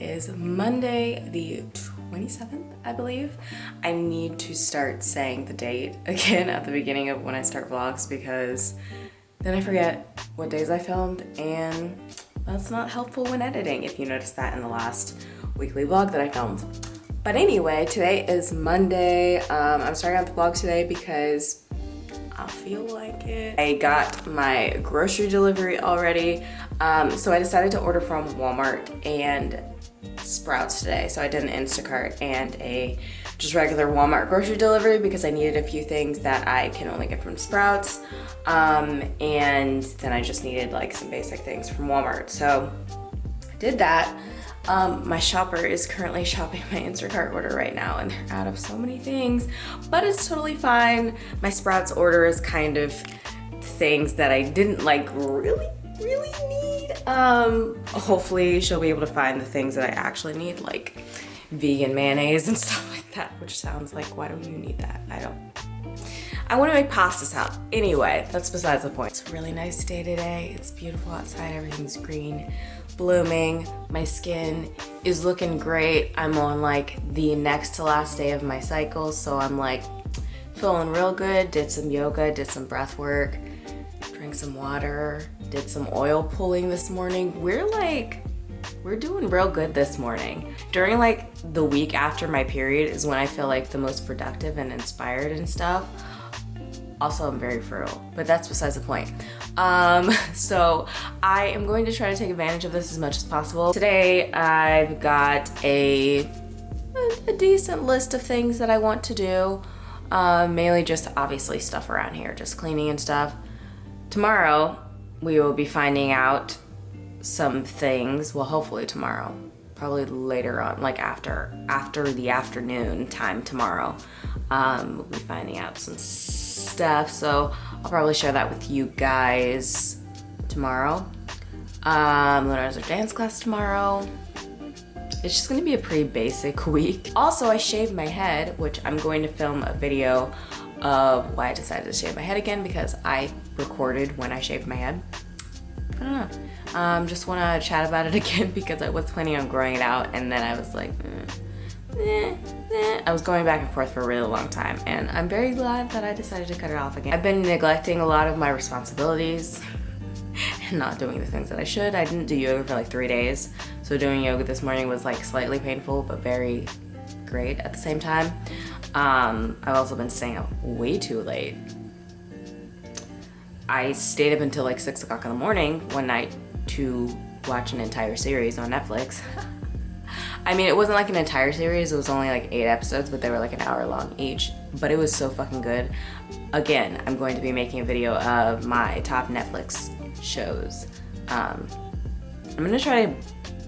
is Monday the 27th, I believe. I need to start saying the date again at the beginning of when I start vlogs because then I forget what days I filmed, and that's not helpful when editing, if you noticed that in the last weekly vlog that I filmed. But anyway, today is Monday. I'm starting out the vlog today because I feel like it. I got my grocery delivery already. So I decided to order from Walmart and Sprouts today. So I did an Instacart and a just regular Walmart grocery delivery because I needed a few things that I can only get from Sprouts. And then I just needed like some basic things from Walmart. So I did that. My shopper is currently shopping my Instacart order right now and they're out of so many things, but it's totally fine. My Sprouts order is kind of things that I didn't like really need. Hopefully she'll be able to find the things that I actually need, like vegan mayonnaise and stuff like that, which sounds like, why do you need that? I want to make pasta salad. Anyway, that's besides the point. It's a really nice day today. It's beautiful outside. Everything's green, blooming. My skin is looking great. I'm on like the next to last day of my cycle, so I'm like feeling real good. Did some yoga, did some breath work, drank some water, did some oil pulling this morning. We're doing real good this morning. During like the week after my period is when I feel like the most productive and inspired and stuff. Also, I'm very fertile, but that's besides the point. So I am going to try to take advantage of this as much as possible. Today, I've got a decent list of things that I want to do. Mainly just obviously stuff around here, just cleaning and stuff. Tomorrow, we will be finding out some things. Well, hopefully tomorrow, probably later on, like after the afternoon time tomorrow. We'll be finding out some stuff, so I'll probably share that with you guys tomorrow. Learn our dance class tomorrow. It's just gonna be a pretty basic week. Also, I shaved my head, which I'm going to film a video of why I decided to shave my head again because I recorded when I shaved my head. I don't know. Just wanna chat about it again because I was planning on growing it out and then I was like, I was going back and forth for a really long time and I'm very glad that I decided to cut it off again. I've been neglecting a lot of my responsibilities and not doing the things that I should. I didn't do yoga for like 3 days. So doing yoga this morning was like slightly painful, but very great at the same time. I've also been staying up way too late. I stayed up until like 6 o'clock in the morning one night to watch an entire series on Netflix. I mean, it wasn't like an entire series, it was only like 8 episodes, but they were like an hour long each, but it was so fucking good. Again, I'm going to be making a video of my top Netflix shows. I'm gonna try to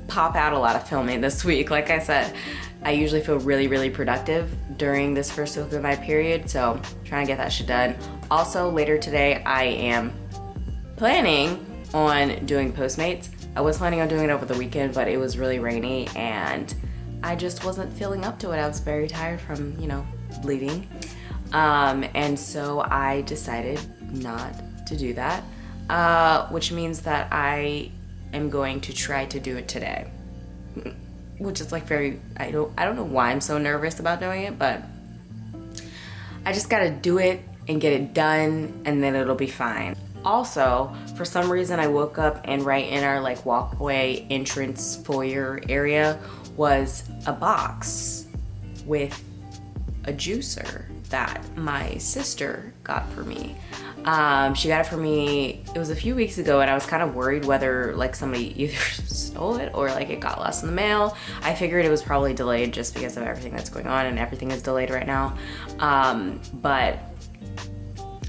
pop out a lot of filming this week. Like I said, I usually feel really productive during this first week of my period, so trying to get that shit done. Also, later today, I am planning on doing Postmates. I was planning on doing it over the weekend, but it was really rainy and I just wasn't feeling up to it. I was very tired from, you know, bleeding. And so I decided not to do that, which means that I am going to try to do it today, which is like very, I don't know why I'm so nervous about doing it, but I just gotta do it and get it done and then it'll be fine. Also, for some reason I woke up and right in our like walkway entrance foyer area was a box with a juicer that my sister got for me. She got it for me, it was a few weeks ago and I was kind of worried whether like somebody either stole it or like it got lost in the mail. I figured it was probably delayed just because of everything that's going on and everything is delayed right now. But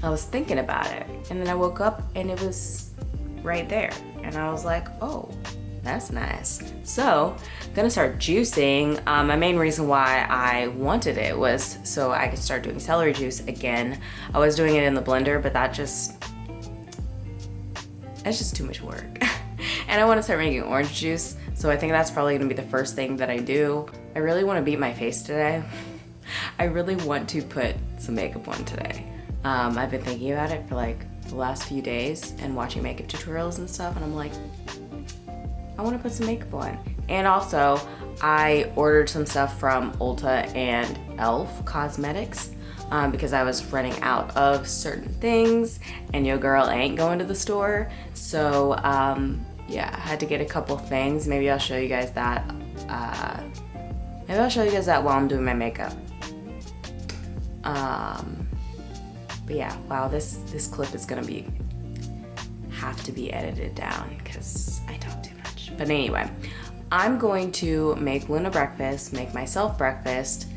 I was thinking about it and then I woke up and it was right there and I was like, oh, that's nice. So I'm gonna start juicing. My main reason why I wanted it was so I could start doing celery juice again. I was doing it in the blender, but that's just too much work. And I want to start making orange juice, so I think that's probably gonna be the first thing that I do. I really want to beat my face today. I really want to put some makeup on today. I've been thinking about it for like the last few days and watching makeup tutorials and stuff, and I'm like, I want to put some makeup on. And also, I ordered some stuff from Ulta and Elf Cosmetics because I was running out of certain things and your girl ain't going to the store. So yeah, I had to get a couple things. Maybe I'll show you guys that. Maybe I'll show you guys that while I'm doing my makeup. But yeah, wow, this clip is gonna have to be edited down because I talk too much. But anyway, I'm going to make Luna breakfast, make myself breakfast,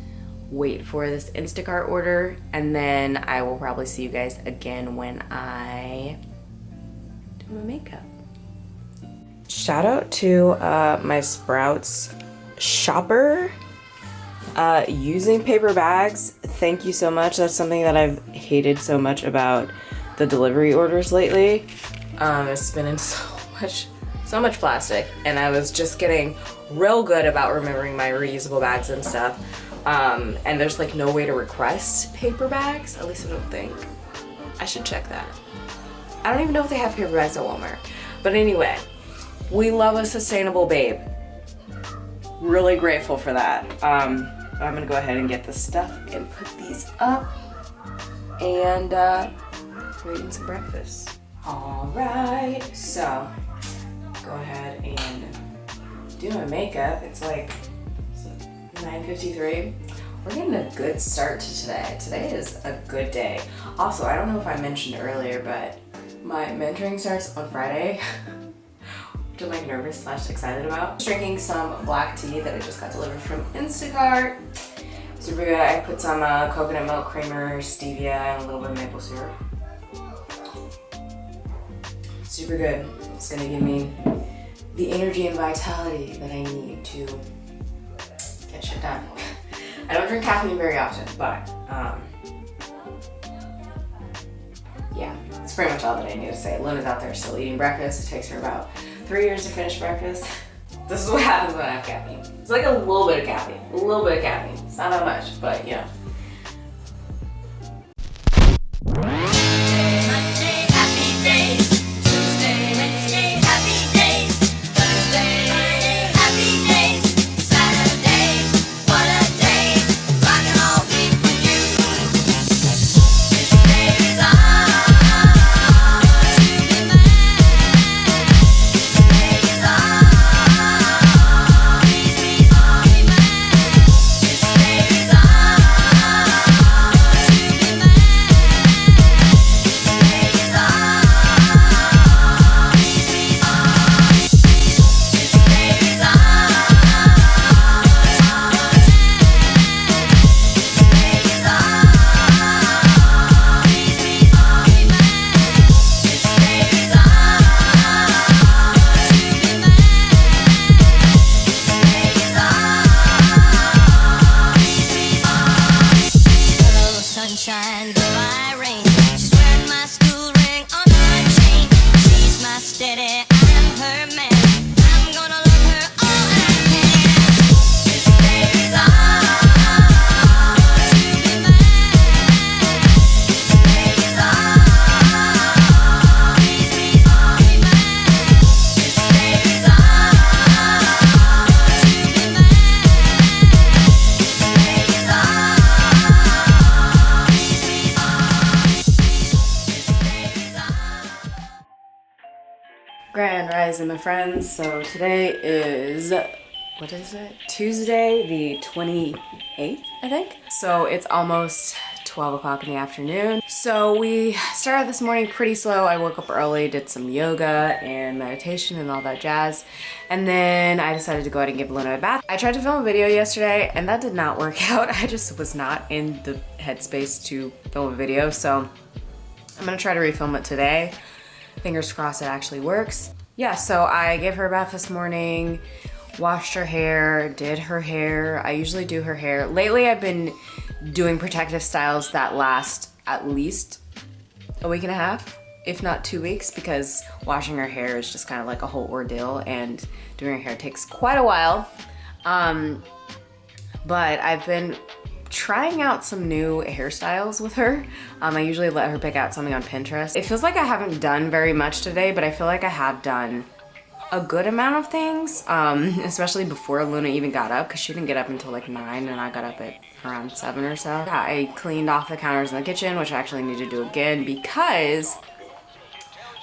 wait for this Instacart order, and then I will probably see you guys again when I do my makeup. Shout out to my Sprouts shopper using paper bags. Thank you so much. That's something that I've hated so much about the delivery orders lately. It's been in so much plastic, and I was just getting real good about remembering my reusable bags and stuff. And there's like no way to request paper bags, at least I don't think. I should check that. I don't even know if they have paper bags at Walmart. But anyway, we love a sustainable babe. Really grateful for that. I'm gonna go ahead and get this stuff and put these up, and we're eating some breakfast. All right, so go ahead and do my makeup. It's like 9:53. We're getting a good start to today. Today is a good day. Also, I don't know if I mentioned earlier, but my mentoring starts on Friday. Which I'm like nervous / excited about. Drinking some black tea that I just got delivered from Instacart. Super good. I put some coconut milk creamer, stevia, and a little bit of maple syrup. Super good. It's gonna give me the energy and vitality that I need to get shit done. I don't drink caffeine very often, but yeah, that's pretty much all that I need to say. Luna's out there still eating breakfast. It takes her about 3 years to finish breakfast. This is what happens when I have caffeine. It's like a little bit of caffeine. A little bit of caffeine. It's not that much, but you know. Grand Rising, my friends. So today is, what is it? Tuesday, the 28th, I think. So it's almost 12 o'clock in the afternoon. So we started this morning pretty slow. I woke up early, did some yoga and meditation and all that jazz. And then I decided to go ahead and give Luna a bath. I tried to film a video yesterday and that did not work out. I just was not in the headspace to film a video. So I'm gonna try to refilm it today. Fingers crossed it actually works. Yeah, so I gave her a bath this morning, washed her hair, did her hair. I usually do her hair. Lately I've been doing protective styles that last at least a week and a half, if not 2 weeks, because washing her hair is just kind of like a whole ordeal and doing her hair takes quite a while. But I've been trying out some new hairstyles with her. I usually let her pick out something on Pinterest. It feels like I haven't done very much today, but I feel like I have done a good amount of things, especially before Luna even got up, because she didn't get up until like 9 and I got up at around 7 or so. Yeah, I cleaned off the counters in the kitchen, which I actually need to do again because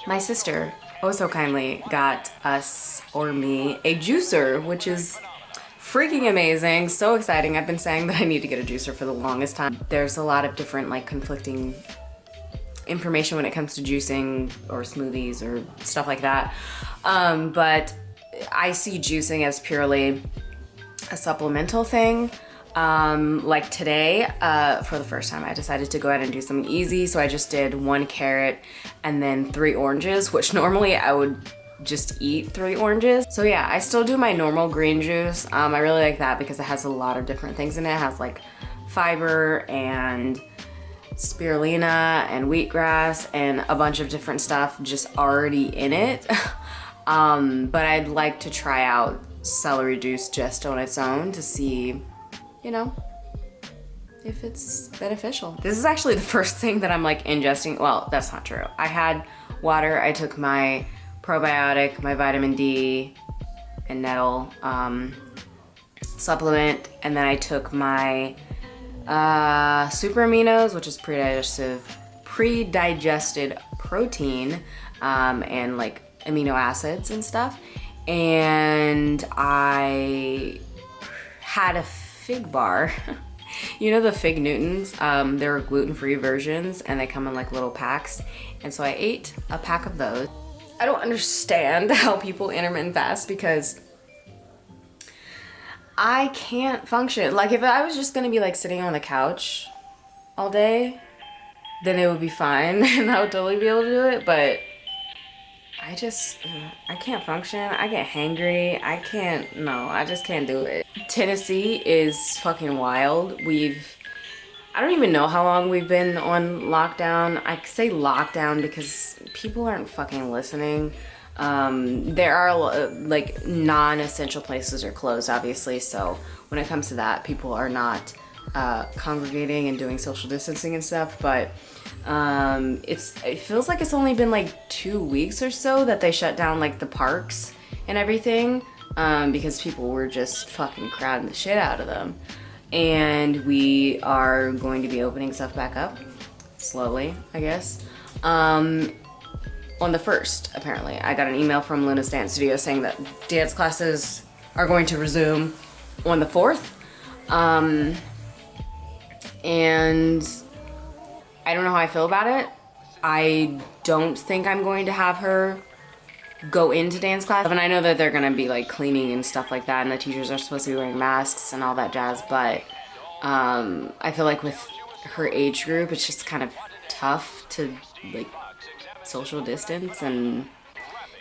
my sister, oh so kindly, got us, or me, a juicer, which is freaking amazing, so exciting. I've been saying that I need to get a juicer for the longest time. There's a lot of different like conflicting information when it comes to juicing or smoothies or stuff like that. But I see juicing as purely a supplemental thing. Like today, for the first time, I decided to go ahead and do something easy. So I just did 1 carrot and then 3 oranges, which normally I would just eat 3 oranges. So yeah, I still do my normal green juice. I really like that because it has a lot of different things in it. It has like fiber and spirulina and wheatgrass and a bunch of different stuff just already in it. But I'd like to try out celery juice just on its own to see, you know, if it's beneficial. This is actually the first thing that I'm like ingesting. Well, that's not true. I had water, I took my probiotic, my vitamin D and nettle supplement, and then I took my super aminos, which is pre-digested protein, and like amino acids and stuff. And I had a fig bar. You know the Fig Newtons? They're gluten-free versions and they come in like little packs. And so I ate a pack of those. I don't understand how people intermittent fast because I can't function. Like if I was just gonna be like sitting on the couch all day, then it would be fine and I would totally be able to do it. But I can't function. I get hangry. I just can't do it. Tennessee is fucking wild. I don't even know how long we've been on lockdown. I say lockdown because people aren't fucking listening. There are like non-essential places are closed, obviously. So when it comes to that, people are not congregating and doing social distancing and stuff. But it feels like it's only been like 2 weeks or so that they shut down like the parks and everything, because people were just fucking crowding the shit out of them. And we are going to be opening stuff back up slowly, I guess. On the 1st, apparently. I got an email from Luna's dance studio saying that dance classes are going to resume on the 4th. And I don't know how I feel about it. I don't think I'm going to have her go into dance class. And I know that they're gonna be like cleaning and stuff like that, and the teachers are supposed to be wearing masks and all that jazz, but I feel like with her age group, it's just kind of tough to like social distance and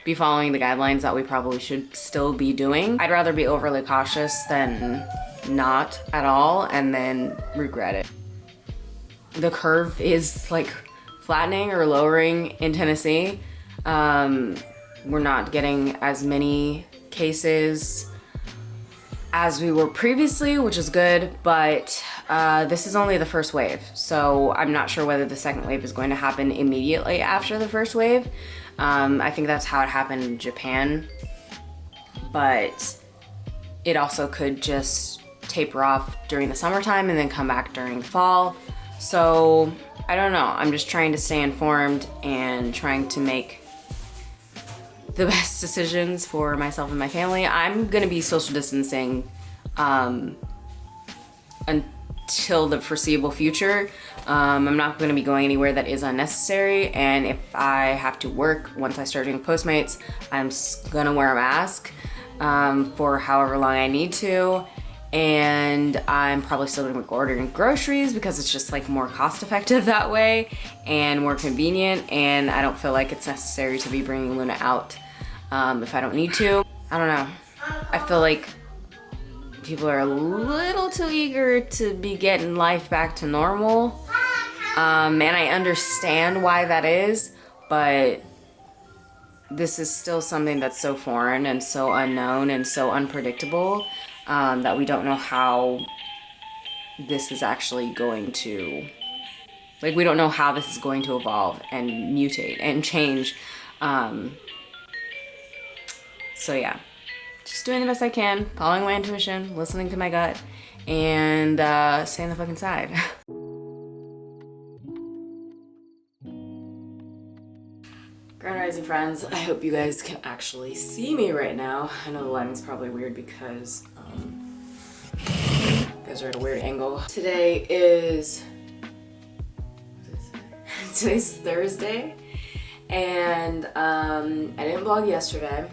be following the guidelines that we probably should still be doing. I'd rather be overly cautious than not at all and then regret it. The curve is like flattening or lowering in Tennessee. We're not getting as many cases as we were previously, which is good, but this is only the first wave. So I'm not sure whether the second wave is going to happen immediately after the first wave. I think that's how it happened in Japan, but it also could just taper off during the summertime and then come back during the fall. So I don't know. I'm just trying to stay informed and trying to make the best decisions for myself and my family. I'm gonna be social distancing until the foreseeable future. I'm not gonna be going anywhere that is unnecessary, and if I have to work once I start doing Postmates, I'm gonna wear a mask for however long I need to. And I'm probably still gonna be ordering groceries because it's just like more cost effective that way and more convenient, and I don't feel like it's necessary to be bringing Luna out if I don't need to. I don't know. I feel like people are a little too eager to be getting life back to normal. And I understand why that is, but this is still something that's so foreign and so unknown and so unpredictable that we don't know how this is actually going to, like, we don't know how this is going to evolve and mutate and change. So yeah, just doing the best I can, following my intuition, listening to my gut, and staying the fucking side. Grand Rising friends, I hope you guys can actually see me right now. I know the lighting's probably weird because you guys are at a weird angle. Today is, today's Thursday, and I didn't vlog yesterday.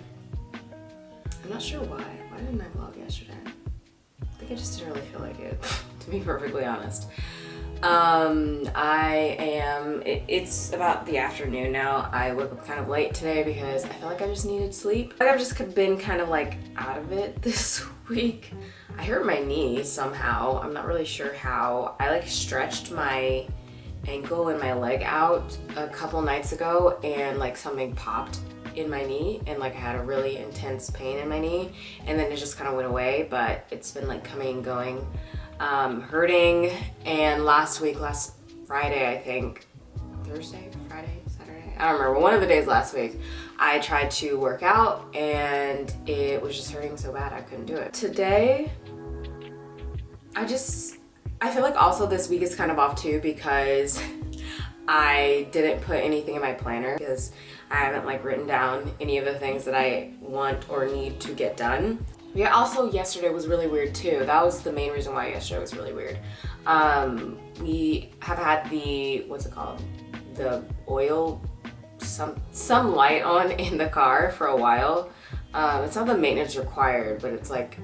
I'm not sure why. Why didn't I vlog yesterday? I think I just didn't really feel like it, to be perfectly honest. It's about the afternoon now. I woke up kind of late today because I felt like I just needed sleep. I've just been kind of like out of it this week. I hurt my knee somehow. I'm not really sure how. I like stretched my ankle and my leg out a couple nights ago and like something popped in my knee and like I had a really intense pain in my knee and then it just kind of went away, but it's been like coming and going. Hurting, and last Friday, I think, Thursday, Friday, Saturday, I don't remember, one of the days last week, I tried to work out and it was just hurting so bad I couldn't do it. Today, I feel like also this week is kind of off too because I didn't put anything in my planner because I haven't like written down any of the things that I want or need to get done. Yeah, also yesterday was really weird too. That was the main reason why yesterday was really weird. We have had the, what's it called? The oil, some light on in the car for a while. It's not the maintenance required, but it's like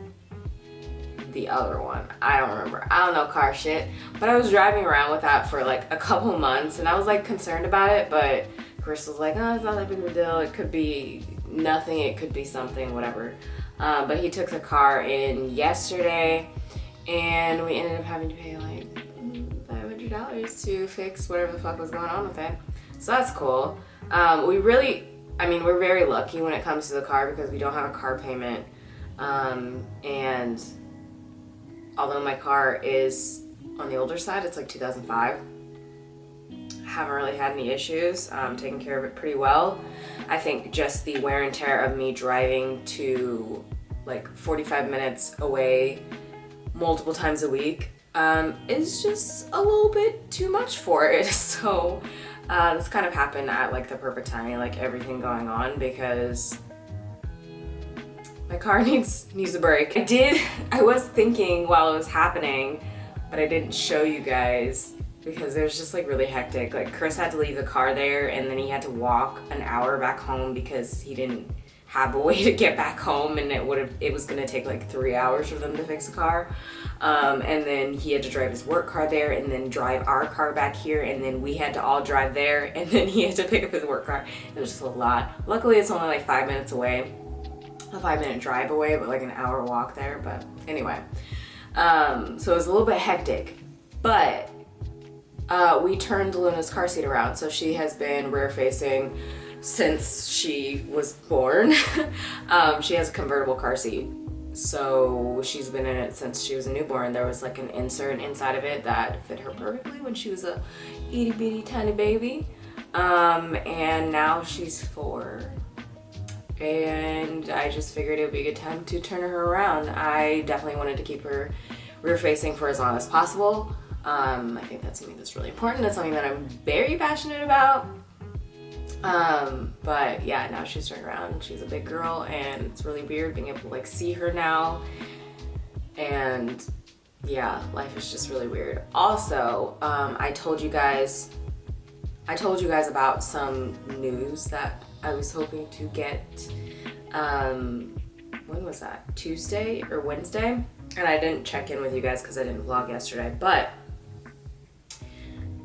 the other one. I don't remember. I don't know car shit. But I was driving around with that for like a couple months and I was like concerned about it, but Chris was like, oh, it's not that big of a deal. It could be nothing. It could be something, whatever. But he took the car in yesterday and we ended up having to pay like $500 to fix whatever the fuck was going on with it. So that's cool. We're very lucky when it comes to the car because we don't have a car payment. And although my car is on the older side, it's like 2005. Haven't really had any issues, taken care of it pretty well. I think just the wear and tear of me driving to like 45 minutes away multiple times a week is just a little bit too much for it. So this kind of happened at like the perfect timing, like everything going on, because my car needs a break. I was thinking while it was happening, but I didn't show you guys because it was just like really hectic. Like Chris had to leave the car there and then he had to walk an hour back home because he didn't have a way to get back home and it was gonna take like 3 hours for them to fix the car. And then he had to drive his work car there and then drive our car back here and then we had to all drive there and then he had to pick up his work car. It was just a lot. Luckily it's only like 5 minutes away. A 5-minute drive away, but like an hour walk there. But anyway, so it was a little bit hectic, but we turned Luna's car seat around. So she has been rear facing since she was born. She has a convertible car seat. So she's been in it since she was a newborn. There was like an insert inside of it that fit her perfectly when she was a itty bitty tiny baby. And now she's 4. And I just figured it would be a good time to turn her around. I definitely wanted to keep her rear facing for as long as possible. I think that's something that's really important. That's something that I'm very passionate about. But yeah, now she's turned around. She's a big girl and it's really weird being able to like see her now. And yeah, life is just really weird. Also, I told you guys about some news that I was hoping to get, when was that? Tuesday or Wednesday? And I didn't check in with you guys because I didn't vlog yesterday, but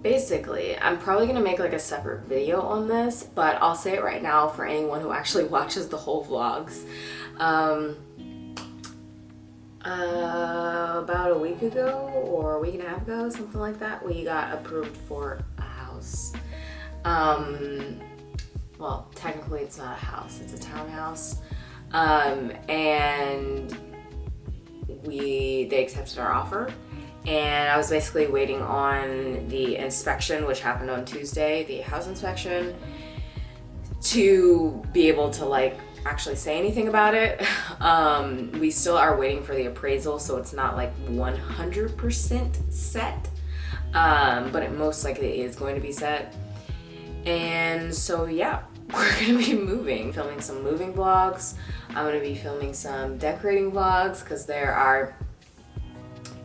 basically, I'm probably gonna make like a separate video on this, but I'll say it right now for anyone who actually watches the whole vlogs. About a week ago or a week and a half ago, something like that, we got approved for a house. Well, technically it's not a house, it's a townhouse. And they accepted our offer. And I was basically waiting on the inspection, which happened on Tuesday, the house inspection, to be able to like actually say anything about it. We still are waiting for the appraisal, so it's not like 100% set, but it most likely is going to be set. And so yeah, we're gonna be filming some moving vlogs. I'm gonna be filming some decorating vlogs because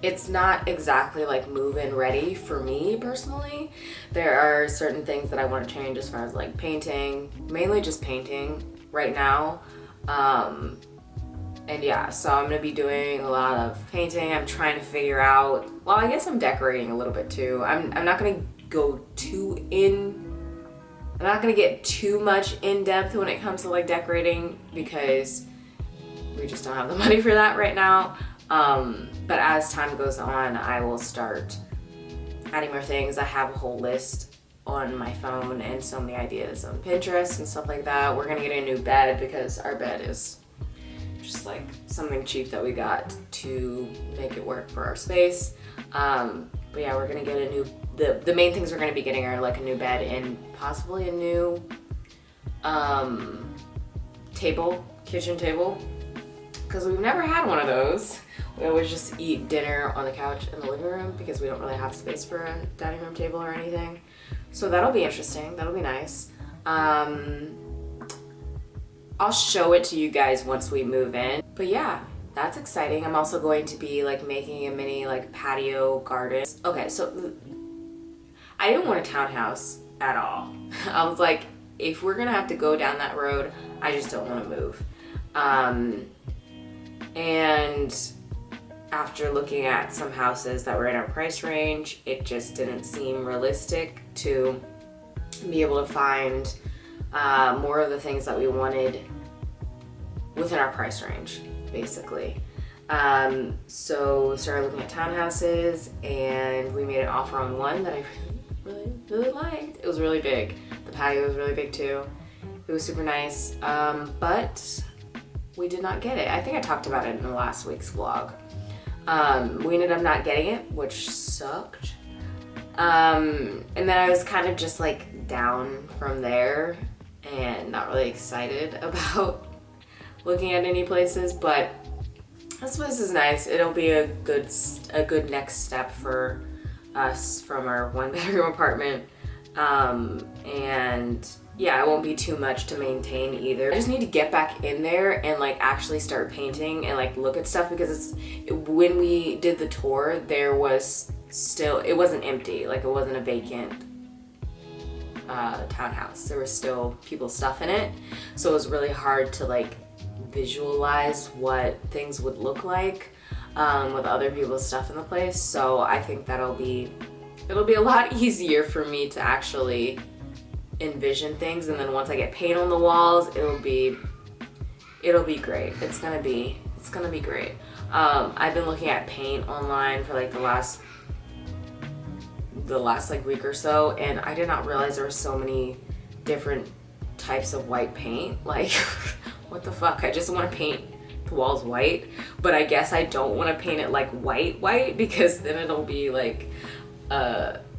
it's not exactly like move-in ready for me personally. There are certain things that I want to change as far as like painting, mainly just painting right now. And yeah, so I'm gonna be doing a lot of painting. I'm trying to figure out, well, I guess I'm decorating a little bit too. I'm not gonna go I'm not gonna get too much in depth when it comes to like decorating because we just don't have the money for that right now. But as time goes on, I will start adding more things. I have a whole list on my phone and so many ideas on Pinterest and stuff like that. We're gonna get a new bed because our bed is just like something cheap that we got to make it work for our space. But yeah, we're gonna get a new, the main things we're gonna be getting are like a new bed and possibly a new kitchen table, because we've never had one of those. We always just eat dinner on the couch in the living room because we don't really have space for a dining room table or anything. So that'll be interesting. That'll be nice. I'll show it to you guys once we move in. But yeah, that's exciting. I'm also going to be like making a mini like patio garden. Okay, so I didn't want a townhouse at all. I was like, if we're gonna have to go down that road, I just don't want to move. And after looking at some houses that were in our price range, it just didn't seem realistic to be able to find more of the things that we wanted within our price range, basically. So we started looking at townhouses, and we made an offer on one that I really liked. It was really big. The patio was really big too. It was super nice, but we did not get it. I think I talked about it in the last week's vlog. We ended up not getting it, which sucked. And then I was kind of just like down from there and not really excited about looking at any places, but this place is nice. It'll be a good next step for us from our 1-bedroom apartment. And yeah, it won't be too much to maintain either. I just need to get back in there and like actually start painting and like look at stuff, because when we did the tour, there was still, it wasn't empty, like it wasn't a vacant townhouse. There was still people's stuff in it, so it was really hard to like visualize what things would look like with other people's stuff in the place. So I think it'll be a lot easier for me to actually envision things, and then once I get paint on the walls, it'll be great. It's gonna be great. I've been looking at paint online for like the last like week or so, and I did not realize there were so many different types of white paint. Like what the fuck? I just want to paint the walls white, but I guess I don't want to paint it like white because then it'll be like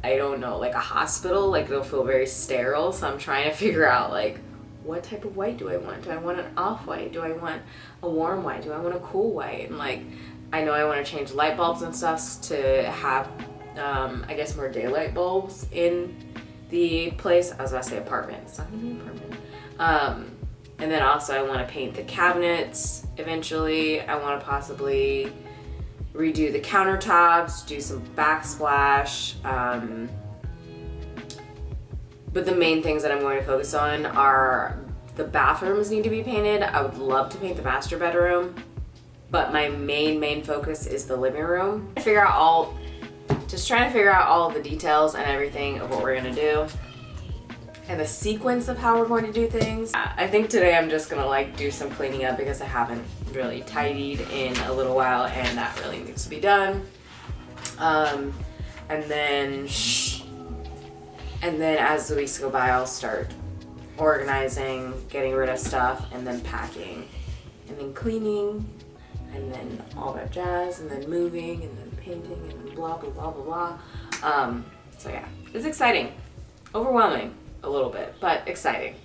I don't know, like a hospital, like it'll feel very sterile. So I'm trying to figure out like, what type of white do I want? Do I want an off-white? Do I want a warm white? Do I want a cool white? And like, I know I want to change light bulbs and stuff to have, I guess, more daylight bulbs in the place. I was about to say apartment. It's not gonna be an apartment. And then also I want to paint the cabinets eventually. I want to possibly redo the countertops, do some backsplash. But the main things that I'm going to focus on are the bathrooms need to be painted. I would love to paint the master bedroom, but my main focus is the living room. Trying to figure out all of the details and everything of what we're gonna do and the sequence of how we're going to do things. I think today I'm just gonna like do some cleaning up because I haven't really tidied in a little while, and that really needs to be done. And then as the weeks go by, I'll start organizing, getting rid of stuff, and then packing, and then cleaning, and then all that jazz, and then moving, and then painting, and then blah blah blah blah blah. So yeah, it's exciting, overwhelming a little bit, but exciting.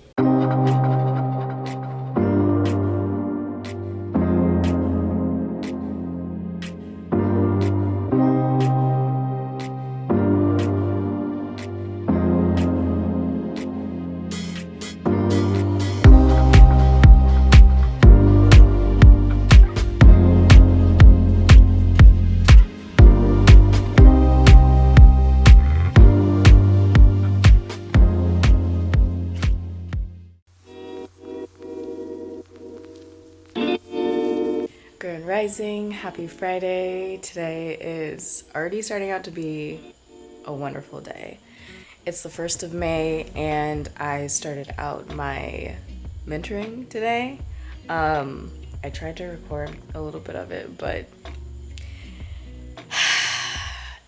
Grand Rising, happy Friday. Today is already starting out to be a wonderful day. It's the 1st of May and I started out my mentoring today. I tried to record a little bit of it, but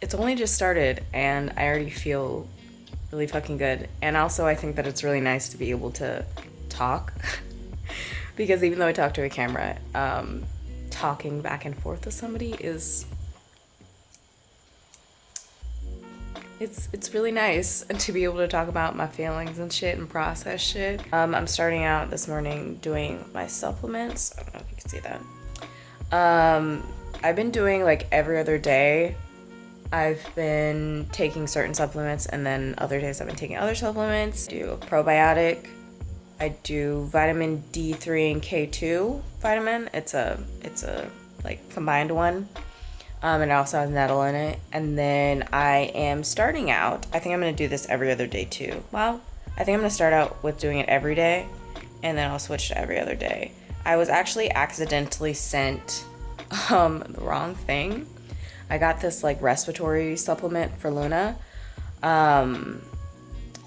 it's only just started and I already feel really fucking good. And also I think that it's really nice to be able to talk because even though I talk to a camera, talking back and forth with somebody is it's really nice to be able to talk about my feelings and shit and process shit. I'm starting out this morning doing my supplements. I don't know if you can see that. I've been doing like every other day. I've been taking certain supplements and then other days I've been taking other supplements. I do a probiotic. I do vitamin D3 and K2 vitamin. It's a like combined one. It also has nettle in it. And then I am starting out, I think I'm gonna do this every other day too. Well, I think I'm gonna start out with doing it every day and then I'll switch to every other day. I was actually accidentally sent the wrong thing. I got this like respiratory supplement for Luna.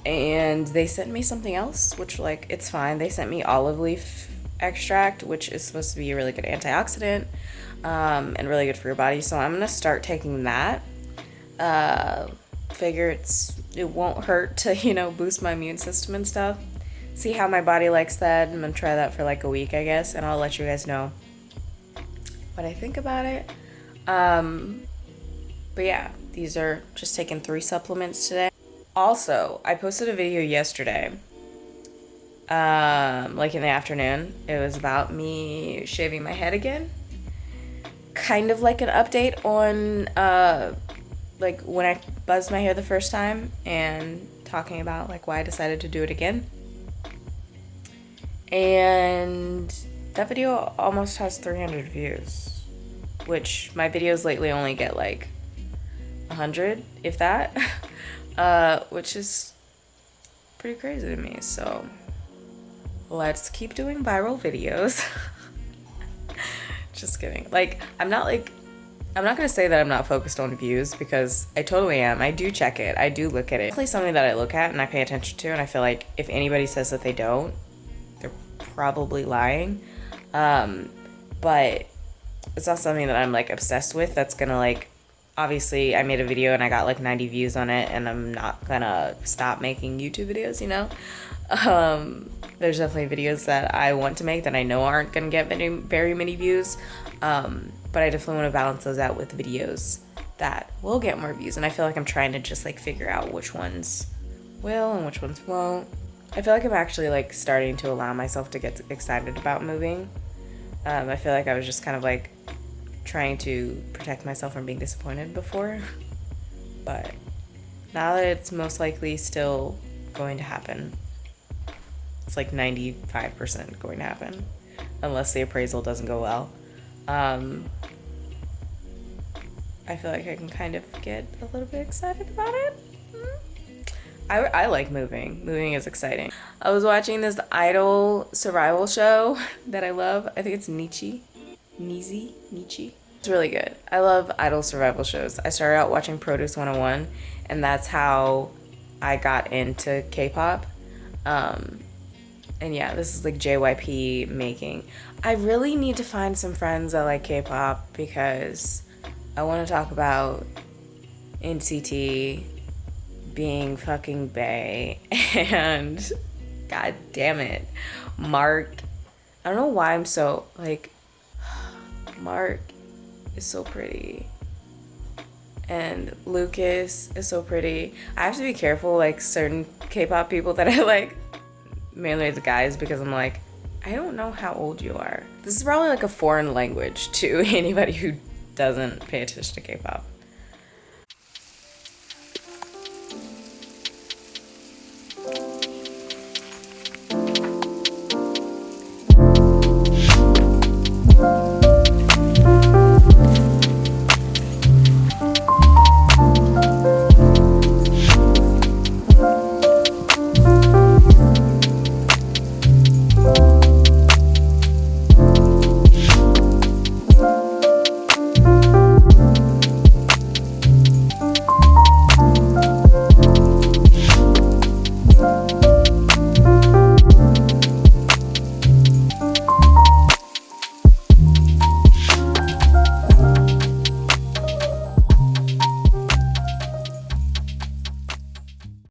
And they sent me something else, which like, it's fine. They sent me olive leaf extract, which is supposed to be a really good antioxidant. And really good for your body. So I'm gonna start taking that. Figure it won't hurt to, you know, boost my immune system and stuff. See how my body likes that. I'm gonna try that for like a week, I guess, and I'll let you guys know what I think about it. But yeah, these are just taking 3 supplements today. Also, I posted a video yesterday, like in the afternoon. It was about me shaving my head again. Kind of like an update on like when I buzzed my hair the first time and talking about like why I decided to do it again. And that video almost has 300 views, which my videos lately only get like 100, if that, which is pretty crazy to me. So let's keep doing viral videos. Just kidding. Like, I'm not gonna say that I'm not focused on views because I totally am. I do check it. I do look at it. It's definitely something that I look at and I pay attention to, and I feel like if anybody says that they don't, they're probably lying. But it's not something that I'm like obsessed with. That's gonna like, obviously I made a video and I got like 90 views on it and I'm not gonna stop making YouTube videos, you know? There's definitely videos that I want to make that I know aren't gonna get very many views, but I definitely want to balance those out with videos that will get more views, and I feel like I'm trying to just like figure out which ones will and which ones won't. I feel like I'm actually like starting to allow myself to get excited about moving. I feel like I was just kind of like trying to protect myself from being disappointed before, but now that it's most likely still going to happen, it's like 95% going to happen unless the appraisal doesn't go well. I feel like I can kind of get a little bit excited about it. I like moving. Moving is exciting. I was watching this idol survival show that I love. I think it's Nietzsche. It's really good. I love idol survival shows. I started out watching Produce 101 and that's how I got into K-pop. And yeah, this is like JYP making. I really need to find some friends that like K-pop because I want to talk about NCT being fucking bae and god damn it, Mark. I don't know why I'm so like, Mark is so pretty and Lucas is so pretty. I have to be careful like certain K-pop people that I like, mainly the guys, because I'm like, I don't know how old you are. This is probably like a foreign language to anybody who doesn't pay attention to K-pop.